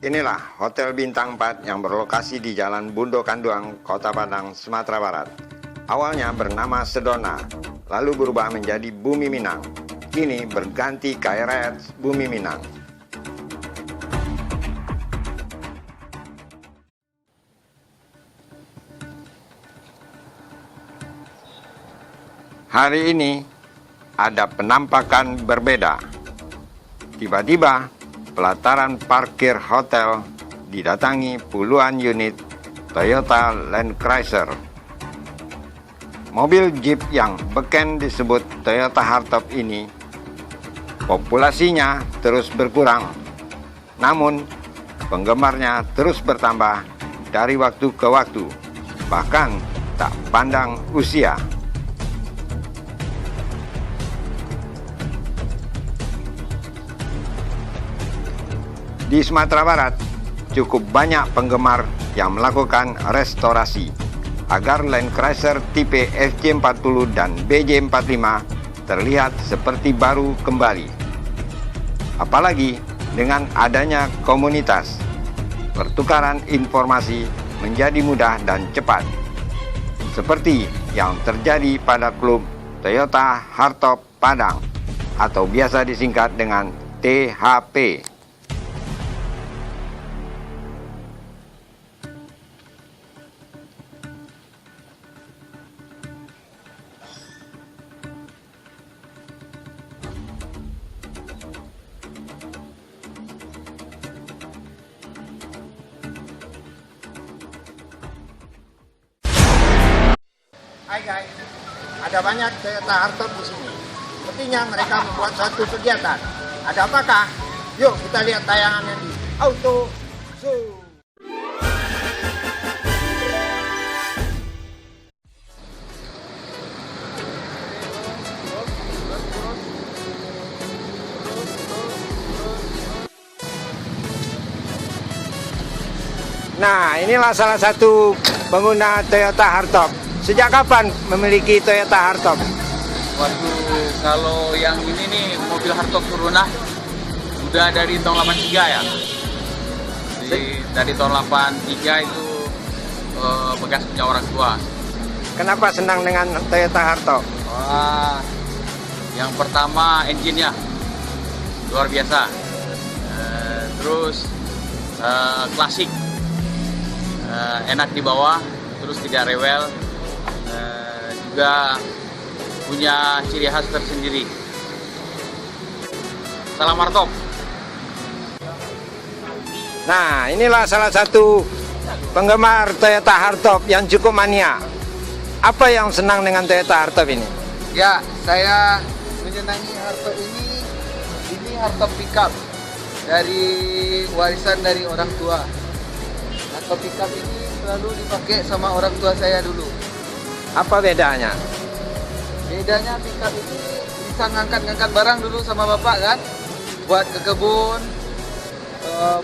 Inilah Hotel Bintang 4 yang berlokasi di Jalan Bundo Kanduang, Kota Padang, Sumatera Barat. Awalnya bernama Sedona, lalu berubah menjadi Bumi Minang. Kini berganti KRS Bumi Minang. Hari ini ada penampakan berbeda. Tiba-tiba pelataran parkir hotel didatangi puluhan unit Toyota Land Cruiser. Mobil Jeep yang beken disebut Toyota Hardtop ini populasinya terus berkurang. Namun penggemarnya terus bertambah dari waktu ke waktu, bahkan tak pandang usia. Di Sumatera Barat, cukup banyak penggemar yang melakukan restorasi agar Land Cruiser tipe FJ40 dan BJ45 terlihat seperti baru kembali. Apalagi dengan adanya komunitas, pertukaran informasi menjadi mudah dan cepat. Seperti yang terjadi pada klub Toyota Hardtop Padang atau biasa disingkat dengan THP. Hai guys, ada banyak Toyota Hardtop di sini. Sepertinya mereka membuat suatu kegiatan. Ada apakah? Yuk kita lihat tayangannya di Auto Zoo. Nah, inilah salah satu pengguna Toyota Hardtop. Sejak kapan memiliki Toyota Hardtop? Waduh, kalau yang ini nih mobil Hardtop turunan udah dari tahun 83 ya. Dari tahun 83 itu bekas punya orang tua. Kenapa senang dengan Toyota Hardtop? Wah, yang pertama engine-nya luar biasa. Terus klasik, enak dibawa, terus tidak rewel. Juga punya ciri khas tersendiri. Salam Hardtop. Nah, inilah salah satu penggemar Toyota Hardtop yang cukup mania. Apa yang senang dengan Toyota Hardtop ini? Ya, saya menyenangi Hardtop ini. Ini Hardtop pickup dari warisan dari orang tua. Hardtop pickup ini selalu dipakai sama orang tua saya dulu. Apa bedanya? Bedanya pickup ini bisa ngangkat-ngangkat barang dulu sama bapak kan, buat ke kebun,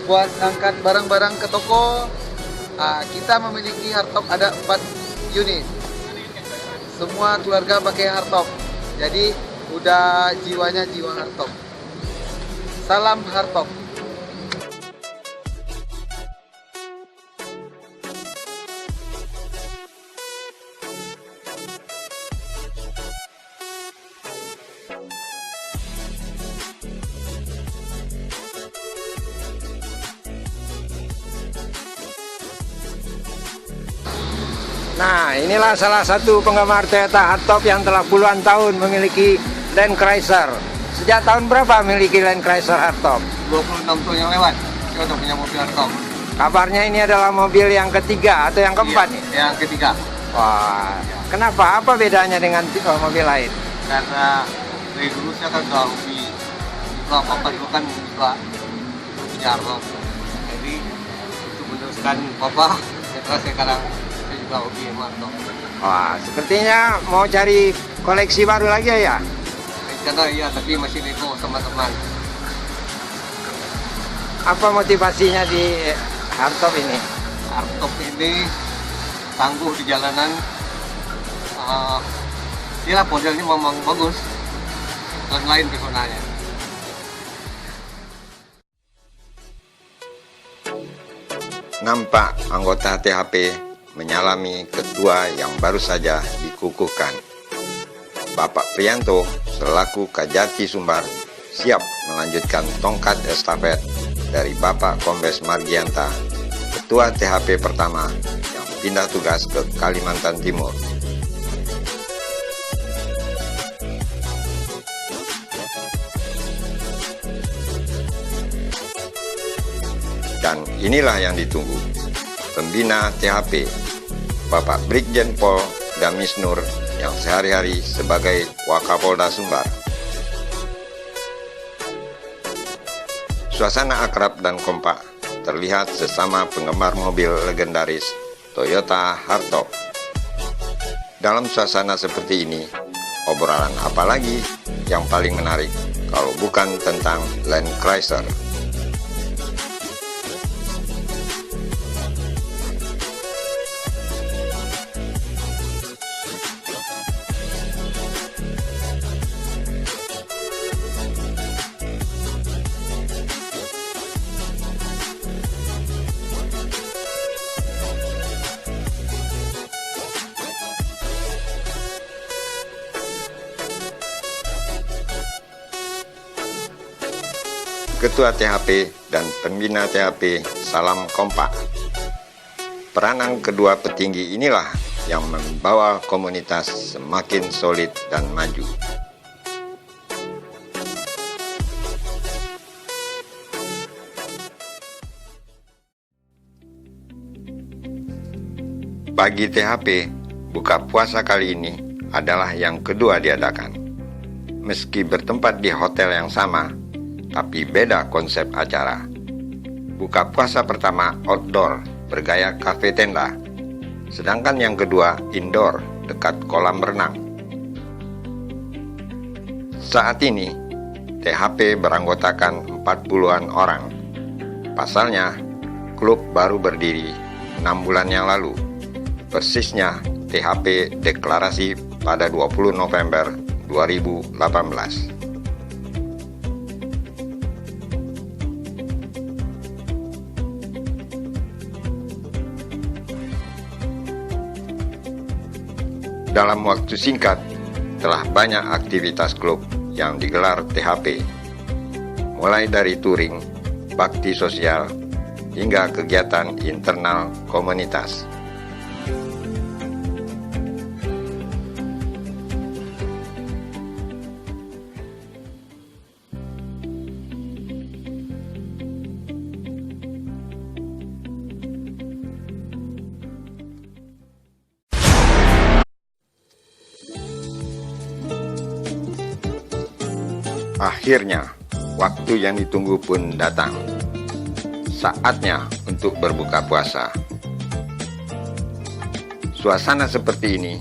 buat ngangkat barang-barang ke toko. Kita memiliki Hardtop ada 4 unit. Semua keluarga pakai Hardtop. Jadi udah jiwanya jiwa Hardtop. Salam Hardtop. Nah, inilah salah satu penggemar Toyota Hardtop yang telah puluhan tahun memiliki Land Cruiser. Sejak tahun berapa memiliki Land Cruiser Hardtop? 26 tahun yang lewat, saya udah punya mobil Hardtop. Kabarnya ini adalah mobil yang ketiga atau yang keempat nih? Yang ketiga. Wah, kenapa? Apa bedanya dengan mobil lain? Karena dari dulu saya kan udah hobi. Itu apa-apa dulu kan juga punya Hardtop. Jadi itu meneruskan papa. Setelah sekarang saya juga hobi sama Hardtop. Wah, sepertinya mau cari koleksi baru lagi ya? Rencana iya, tapi masih nego sama teman. Apa motivasinya di Hardtop ini? Hardtop ini tangguh di jalanan. Iya, modelnya memang bagus. Dan lain pesonanya. Nampak anggota THP menyalami ketua yang baru saja dikukuhkan. Bapak Prianto selaku Kajati Sumbar siap melanjutkan tongkat estafet dari Bapak Kombes Margianta, ketua THP pertama yang pindah tugas ke Kalimantan Timur. Dan inilah yang ditunggu, pembina THP, Bapak Brigjen Pol Damis Nur yang sehari-hari sebagai Wakapolda Sumbar. Suasana akrab dan kompak terlihat sesama penggemar mobil legendaris Toyota Hartog. Dalam suasana seperti ini, obrolan apa lagi yang paling menarik kalau bukan tentang Land Cruiser? Ketua THP dan pembina THP salam kompak. Peranan kedua petinggi inilah yang membawa komunitas semakin solid dan maju. Bagi THP, buka puasa kali ini adalah yang kedua diadakan. Meski bertempat di hotel yang sama, tapi beda konsep acara. Buka puasa pertama outdoor bergaya kafe tenda, sedangkan yang kedua indoor dekat kolam renang. Saat ini THP beranggotakan 40-an orang. Pasalnya klub baru berdiri 6 bulan yang lalu. Persisnya THP deklarasi pada 20 November 2018. Dalam waktu singkat, telah banyak aktivitas klub yang digelar THP, mulai dari touring, bakti sosial, hingga kegiatan internal komunitas. Akhirnya, waktu yang ditunggu pun datang. Saatnya untuk berbuka puasa. Suasana seperti ini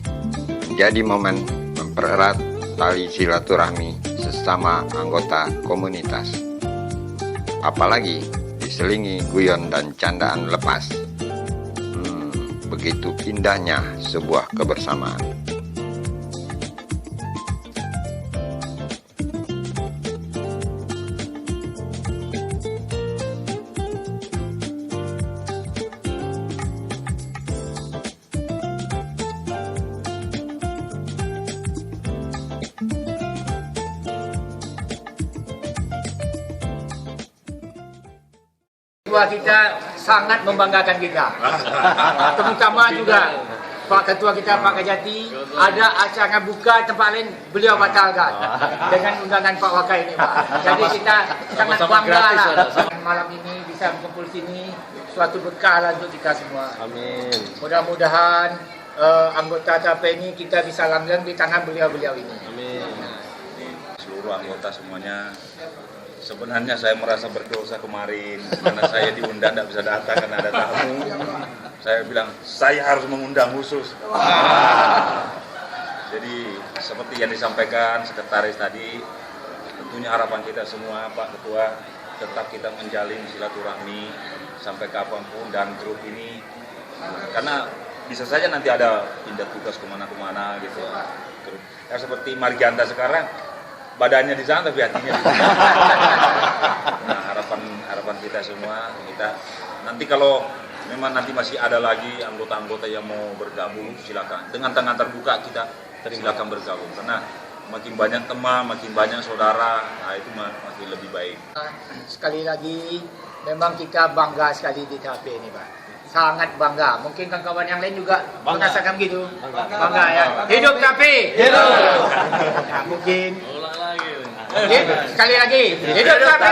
menjadi momen mempererat tali silaturahmi sesama anggota komunitas. Apalagi diselingi guyon dan candaan lepas. Begitu indahnya sebuah kebersamaan. Ketua kita sangat membanggakan kita, terutama juga Pak Ketua kita Pak Kajati ada acara buka tempat lain beliau batalkan dengan undangan Pak Wakil ini Pak. Jadi kita sangat bangga lah malam ini bisa berkumpul sini, suatu berkah lah untuk kita semua. Amin. Mudah-mudahan anggota THP ini kita bisa langgeng di tangan beliau-beliau ini. Amin. Seluruh anggota semuanya. Sebenarnya saya merasa berdosa kemarin karena saya diundang tidak bisa datang karena ada tamu. Saya bilang saya harus mengundang khusus. Jadi seperti yang disampaikan sekretaris tadi, tentunya harapan kita semua Pak Ketua tetap kita menjalin silaturahmi sampai kapanpun dan grup ini karena bisa saja nanti ada pindah tugas kemana-kemana gitu. Ya, seperti Margianta sekarang. Badannya di sana tapi hatinya di sini. Nah, harapan kita semua kita nanti kalau memang nanti masih ada lagi anggota-anggota yang mau bergabung, silakan. Dengan tangan terbuka kita silakan bergabung. Karena makin banyak teman, makin banyak saudara, nah itu makin lebih baik. Sekali lagi, memang kita bangga sekali di THP ini, Pak. Sangat bangga. Mungkin kawan-kawan yang lain juga merasakan begitu. Bangga ya. Hidup THP! Hidup! Nah, mungkin. Ulang lagi. Sekali lagi. Hidup THP!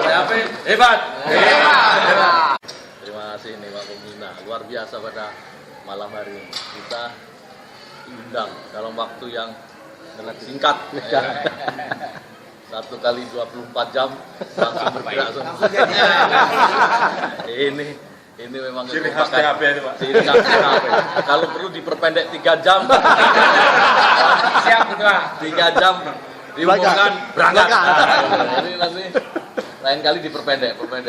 THP hebat. Hebat! Terima kasih nih Pak Pembina, luar biasa pada malam hari ini. Kita diundang dalam waktu yang sangat singkat. 1 kali 24 jam langsung bergerak semua. Ini memang Ciri khas THP itu, Pak. Ciri khas THP. Kalau perlu diperpendek 3 jam. Siap, Ketua. 3 jam diumumkan berangkat. Ini nanti lain kali diperpendek, 5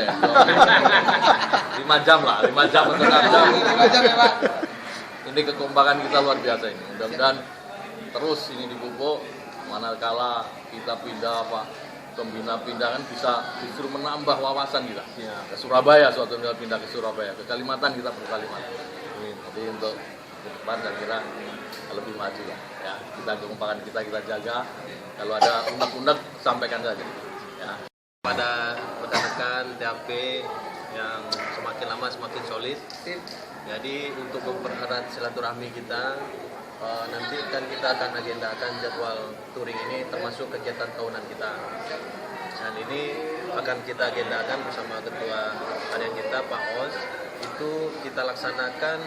jam lah, 5 jam atau 6 jam. 5 jam ya Pak. Ini kekompakan kita luar biasa ini. Mudah-mudahan terus ini dipupuk. Manakala kita pindah pembina pindah kan bisa justru menambah wawasan kita. Ke Surabaya suatu kali pindah ke Surabaya, ke Kalimantan kita ke Kalimantan. Jadi untuk ke depan saya kira lebih maju lah. Ya, kita kekompakan kita jaga. Kalau ada unek-unek sampaikan saja. Ya. Pada rekan-rekan THP yang semakin lama semakin solid. Jadi untuk mempererat silaturahmi kita, nanti kita akan agendakan jadwal touring ini termasuk kegiatan tahunan kita. Dan ini akan kita agendakan bersama Ketua Harian kita Pak Os. Itu kita laksanakan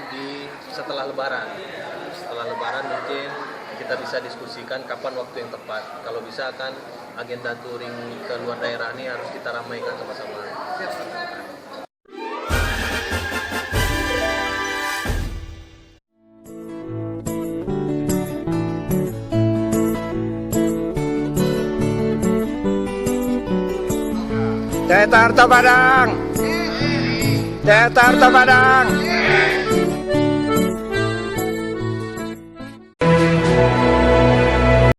setelah Lebaran. Setelah Lebaran mungkin kita bisa diskusikan kapan waktu yang tepat. Kalau bisa akan agenda touring ke luar daerah ini harus kita ramaikan sama-sama. Jakarta Padang. Jakarta Padang.